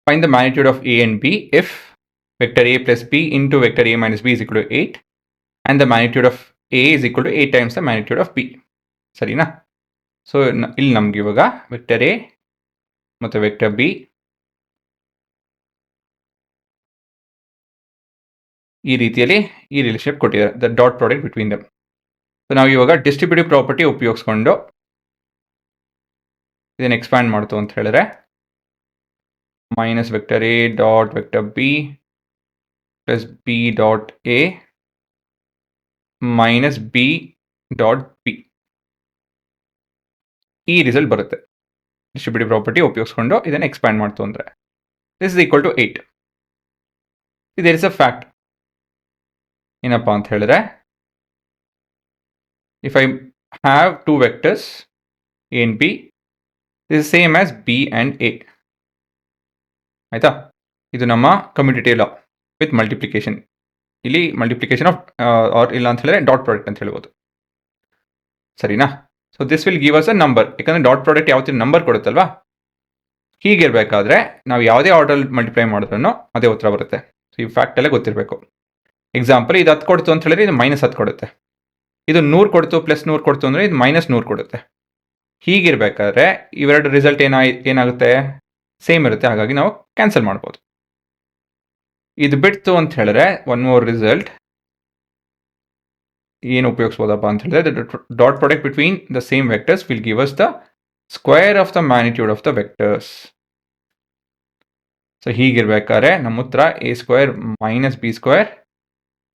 find the magnitude of A and B if vector A plus B into vector A minus B is equal to 8 and the magnitude of A is equal to 8 times the magnitude of B. ಸರಿನಾ? So ಇಲ್ಲಿ ನಮ್ಗೆ ಇವಾಗ vector A ಮತ್ತು vector B ಈ ರೀತಿಯಲ್ಲಿ ಈ relationship ಕೊಟ್ಟಿದ್ದಾರೆ, the dot product between dum. So ನಾವು ಇವಾಗ ಡಿಸ್ಟ್ರಿಬ್ಯೂಟಿವ್ ಪ್ರಾಪರ್ಟಿ ಉಪಯೋಗಿಸ್ಕೊಂಡು ಇದನ್ನು ಎಕ್ಸ್ಪ್ಯಾಂಡ್ ಮಾಡ್ತು ಅಂತ ಹೇಳಿದ್ರೆ minus vector A dot vector B plus B dot A minus B dot B ಈ ರಿಸಲ್ಟ್ ಬರುತ್ತೆ. ಡಿಸ್ಟ್ರಿಬ್ಯೂಟಿವ್ ಪ್ರಾಪರ್ಟಿ ಉಪಯೋಗಿಸ್ಕೊಂಡು ಇದನ್ನು ಎಕ್ಸ್ಪ್ಯಾಂಡ್ ಮಾಡ್ತು ಅಂದರೆ this is equal to 8. There is a fact. ಏನಪ್ಪ ಅಂತ ಹೇಳಿದ್ರೆ, if I have two vectors A and B, this is same as B and A. ಆಯಿತಾ? ಇದು ನಮ್ಮ ಕಮ್ಯುಟೇಟಿವ್ ಲಾ ವಿತ್ ಮಲ್ಟಿಪ್ಲಿಕೇಶನ್. ಇಲ್ಲಿ ಮಲ್ಟಿಪ್ಲಿಕೇಶನ್ ಆಫ್ ಆರ್ ಇಲ್ಲ ಅಂತ ಹೇಳಿದ್ರೆ ಡಾಟ್ ಪ್ರಾಡಕ್ಟ್ ಅಂತ ಹೇಳ್ಬೋದು. ಸರಿನಾ? So this will give us a number. ಯಾಕಂದರೆ ಡಾಟ್ ಪ್ರಾಡಕ್ಟ್ ಯಾವತ್ತಿನ ನಂಬರ್ ಕೊಡುತ್ತಲ್ವಾ, ಹೀಗಿರಬೇಕಾದ್ರೆ ನಾವು ಯಾವುದೇ ಆರ್ಡರ್ ಮಲ್ಟಿಪ್ಲೈ ಮಾಡಿದ್ರೂ ಅದೇ ಉತ್ತರ ಬರುತ್ತೆ. ಸೊ ಈ ಫ್ಯಾಕ್ಟ್ ಎಲ್ಲ ಗೊತ್ತಿರಬೇಕು. ಎಕ್ಸಾಂಪಲ್, ಇದು 10 ಕೊಡ್ತು ಅಂತ ಹೇಳಿದ್ರೆ ಇದು -10 ಕೊಡುತ್ತೆ. ಇದು 100 ಕೊಡ್ತು ಪ್ಲಸ್ 100 ಕೊಡ್ತು ಅಂದರೆ ಇದು -100 ಕೊಡುತ್ತೆ. ಹೀಗಿರಬೇಕಾದ್ರೆ ಇವೆರಡು ರಿಸಲ್ಟ್ ಏನಾಗುತ್ತೆ, ಸೇಮ್ ಇರುತ್ತೆ. ಹಾಗಾಗಿ ನಾವು ಕ್ಯಾನ್ಸಲ್ ಮಾಡ್ಬೋದು. ಇದು ಬಿಡ್ತು ಅಂತ ಹೇಳಿದ್ರೆ ಒನ್ ಮೋರ್ ರಿಸಲ್ಟ್ ಏನು ಉಪಯೋಗಿಸ್ಬೋದಪ್ಪ ಅಂತ ಹೇಳಿದ್ರೆ, dot product between the same vectors will give us the square of the magnitude of the vectors. So ಹೀಗಿರ್ಬೇಕಾದ್ರೆ ನಮ್ಮ ಉತ್ತರ a² - b²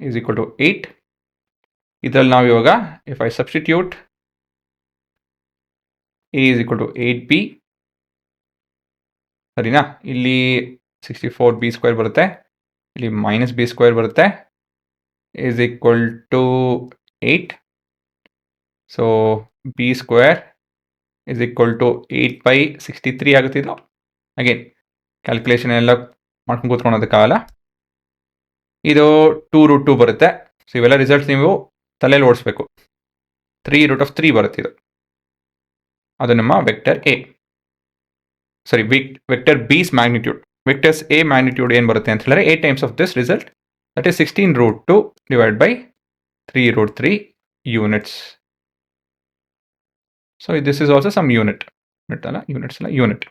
is equal to 8. ಇದರಲ್ಲಿ ನಾವು ಇವಾಗ if I substitute a is equal to 8b, ಸರಿನಾ? ಇಲ್ಲಿ 64b² ಬರುತ್ತೆ, ಇಲ್ಲಿ -b² ಬರುತ್ತೆ, is equal to 8. So b² is equal to 8/63 ಆಗುತ್ತಿದ್ದು. ಅಗೇನ್ ಕ್ಯಾಲ್ಕುಲೇಷನ್ ಎಲ್ಲ ಮಾಡ್ಕೊಂಡು ಕೂತ್ಕೊಳ್ಳೋದಕ್ಕಾಗಲ್ಲ. ಇದು 2√2 ಬರುತ್ತೆ. ಸೊ ಇವೆಲ್ಲ ರಿಸಲ್ಟ್ಸ್ ನೀವು ತಲೆಯಲ್ಲಿ ಓಡಿಸ್ಬೇಕು. 3√3 ಬರುತ್ತೆ ಇದು. ಅದು ನಮ್ಮ vector A, sorry vector B's magnitude. Vectors A magnitude ಏನು ಬರುತ್ತೆ ಅಂತ ಹೇಳಿದ್ರೆ 8 times of this result, that is 16√2 divide by 3√3 units. So this is also some unit ಅಲ್ಲ, ಯೂನಿಟ್.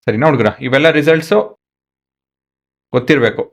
ಸರಿನಾ ಹುಡುಗರ? ಇವೆಲ್ಲ ರಿಸಲ್ಟ್ಸು ಗೊತ್ತಿರಬೇಕು.